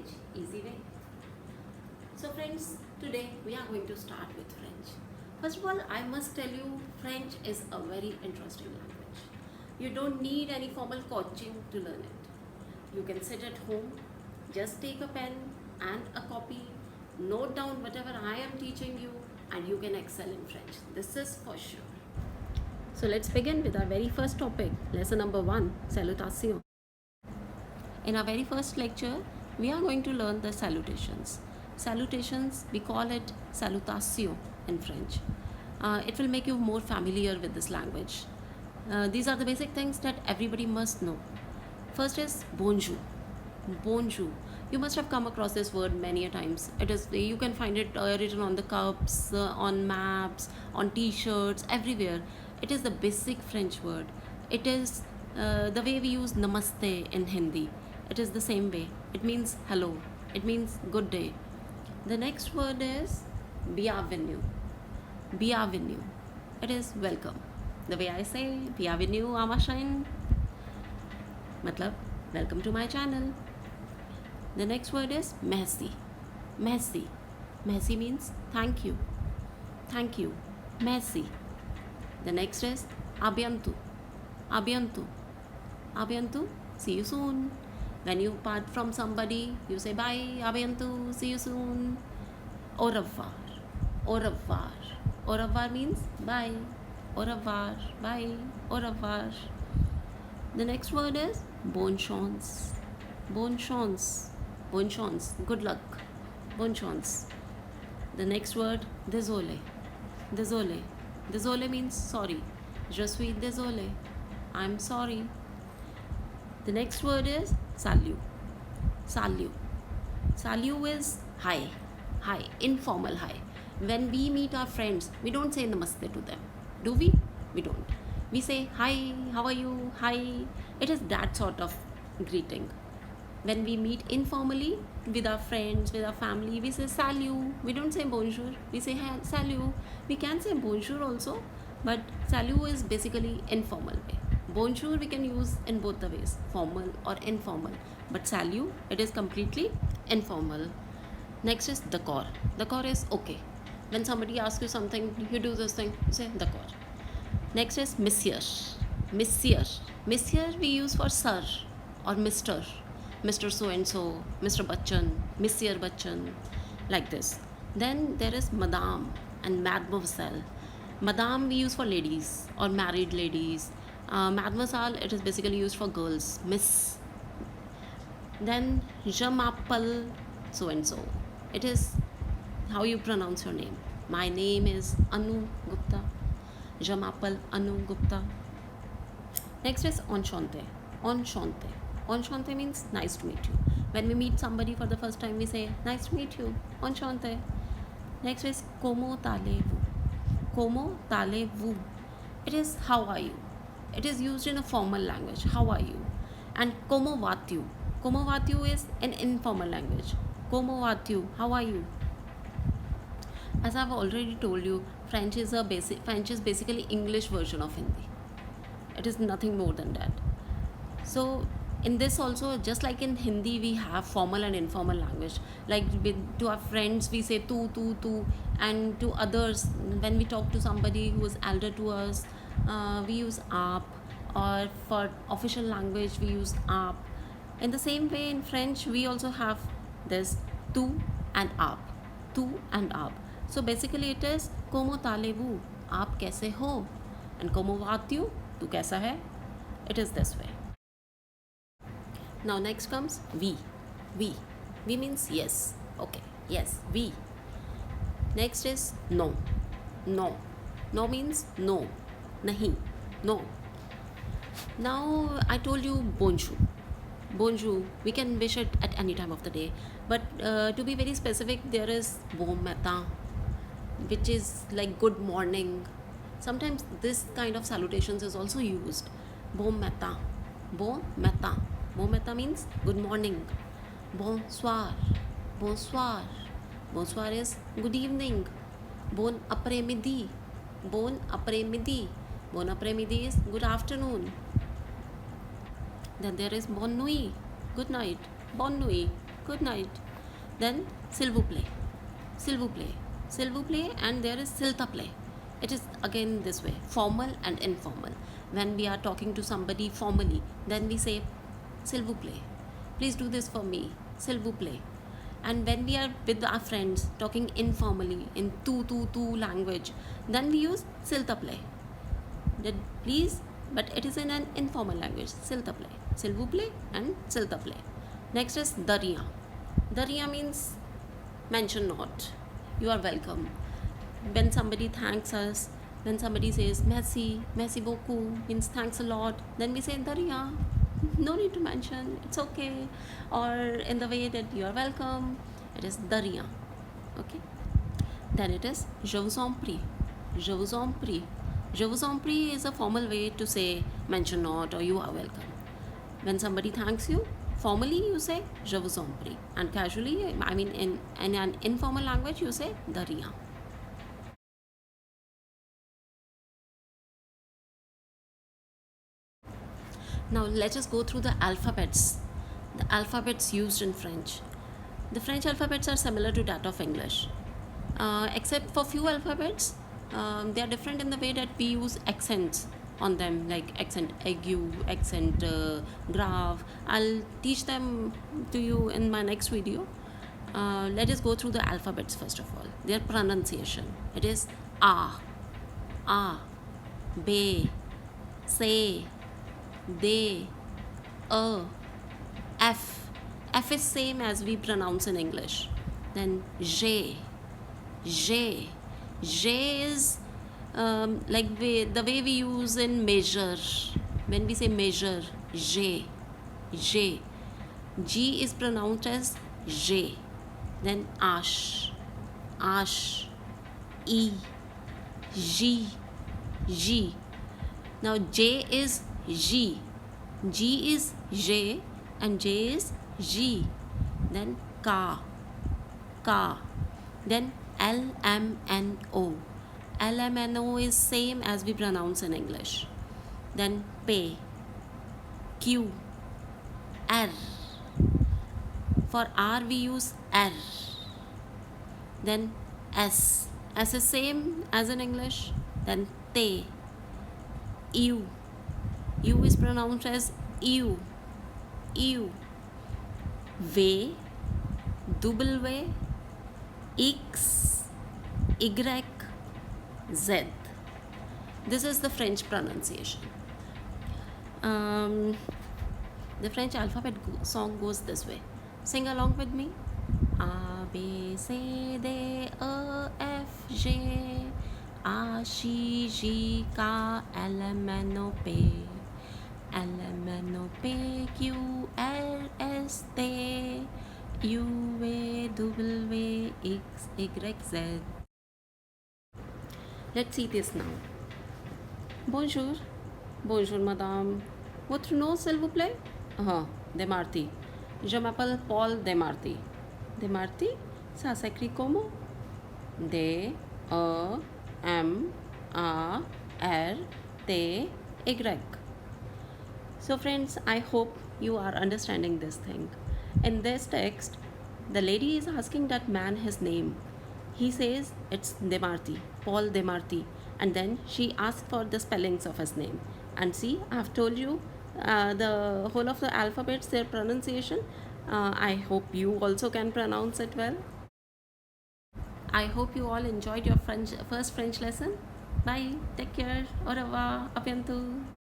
language easy way. So friends, today we are going to start with French. First of all, I must tell you, French is a very interesting language. You don't need any formal coaching to learn it. You can sit at home, just take a pen and a copy, note down whatever I am teaching you, and you can excel in French. This is for sure. So let's begin with our very first topic, lesson number 1, salutation. In our very first lecture, we are going to learn the salutations. Salutations, we call it salutation in French. It will make you more familiar with this language. These are the basic things that everybody must know. First is bonjour. Bonjour. You must have come across this word many a times. You can find it written on the cups, on maps, on T-shirts, everywhere. It is the basic French word. It is the way we use namaste in Hindi. It is the same way. It means hello. It means good day. The next word is bienvenue. Bienvenue. It is welcome. The way I say bienvenue, Amashain. Matlab, welcome to my channel. The next word is merci. Merci. Merci means thank you. Thank you. Merci. The next is à bientôt. À bientôt. À bientôt. See you soon. When you part from somebody, you say bye, à bientôt, see you soon. Au revoir. Au revoir. Au revoir means bye. Au revoir. Bye. Au revoir. The next word is bonne chance. Bonne chance. Bonne chance. Good luck. Bonne chance. The next word, désolé. Désolé. Désolé means sorry. Je suis désolé. I'm sorry. The next word is salut. Salut. Salut is hi. Hi. Informal hi. When we meet our friends, we don't say namaste to them. Do we? We don't. We say hi, how are you? Hi. It is that sort of greeting. When we meet informally with our friends, with our family, we say salut. We don't say bonjour. We say salut. We can say bonjour also, but salut is basically informal way. Bonjour we can use in both the ways, formal or informal. But salut, it is completely informal. Next is d'accord. D'accord is okay. When somebody asks you something, you do this thing, you say d'accord. Next is monsieur. Monsieur. Monsieur we use for sir or Mr. Mr. So-and-so, Mr. Bachchan, Monsieur Bachchan, like this. Then there is madame and mademoiselle. Madame we use for ladies or married ladies. Mademoiselle, it is basically used for girls, miss. Then je m'appelle so-and-so. It is how you pronounce your name. My name is Anu Gupta. Je m'appelle Anu Gupta. Next is enchanté. Enchanté. Enchanté means nice to meet you. When we meet somebody for the first time, we say, nice to meet you. Enchanté. Next is como allez-vous. Como allez-vous. It is how are you. It is used in a formal language. How are you? And como va-tu. Como va-tu is an informal language. Como va-tu. How are you? As I've already told you, French is basically English version of Hindi. It is nothing more than that. So in this also, just like in Hindi, we have formal and informal language. Like to our friends, we say tu, and to others, when we talk to somebody who is elder to us, we use aap, or for official language, we use aap. In the same way, in French, we also have this tu and aap. Tu and aap. So basically, it is como allez-vous, aap kaise ho, and como vas-tu, tu kaisa hai. It is this way. Now next comes we. We means yes. Okay, yes, we. Next is no. No. No means no. Nahi. No. Now I told you bonjour. Bonjour. We can wish it at any time of the day. But to be very specific, there is bon matin, which is like good morning. Sometimes this kind of salutations is also used. Bon matin. Bon matin. Bon matin means good morning. Bonsoir. Bonsoir. Bonsoir is good evening. Bon après-midi. Bon après-midi. Bon après-midi is good afternoon. Then there is bonne nuit. Good night. Bonne nuit. good night. Then s'il vous plaît, s'il vous plaît, s'il vous plaît, and there is s'il te plaît. It is again this way, formal and informal. When we are talking to somebody formally, then we say s'il vous plaît, please do this for me, s'il vous plaît. And when we are with our friends talking informally in tu language, then we use s'il te plaît. That please, but it is in an informal language, s'il te plaît, s'il vous plaît, and s'il te plaît. Next is de rien. De rien means mention not. You are welcome. When somebody thanks us, when somebody says merci, merci beaucoup, means thanks a lot, then we say de rien. No need to mention, it's okay. Or in the way that you are welcome, it is de rien. Okay. Then it is je vous en prie. Je vous en prie. Je vous en prie is a formal way to say mention not or you are welcome. When somebody thanks you, formally you say je vous en prie, and casually, I mean in an informal language, you say de rien. Now let us go through the alphabets. The alphabets used in French. The French alphabets are similar to that of English, except for few alphabets. They are different in the way that we use accents on them, like accent aigu, accent grave. I'll teach them to you in my next video. Let us go through the alphabets first of all. Their pronunciation. It is a, be, say, they, f. F is same as we pronounce in English. Then j. J is like the way we use in measure. When we say measure, j. G is pronounced as j. Then ash, e, g. Now j is G is J, and J is G. Then ka. Then LMNO. LMNO is same as we pronounce in English. Then P, Q, R. For R we use R. Then S. S is same as in English. Then T, U. U is pronounced as ew. V, W, X, Y, Z. This is the French pronunciation. The French alphabet song goes this way. Sing along with me. A, B, C, D, E, F, G, H, I, J, K, L, M, N, O, P. L, M, N, O, P, Q, R, S, T, U, V, W, X, Y, Z. Let's see this now. Bonjour. Bonjour, madame. Votre nom, s'il vous plaît? Demarty. Je m'appelle Paul Demarty. Demarty, ça s'écrit comment? D, E, M, A, R, T, Y. So friends, I hope you are understanding this thing. In this text, the lady is asking that man his name. He says it's Demarty, Paul Demarty, and then she asks for the spellings of his name. And see, I've told you the whole of the alphabets, their pronunciation. I hope you also can pronounce it well. I hope you all enjoyed your first French lesson. Bye. Take care. Au revoir. À bientôt.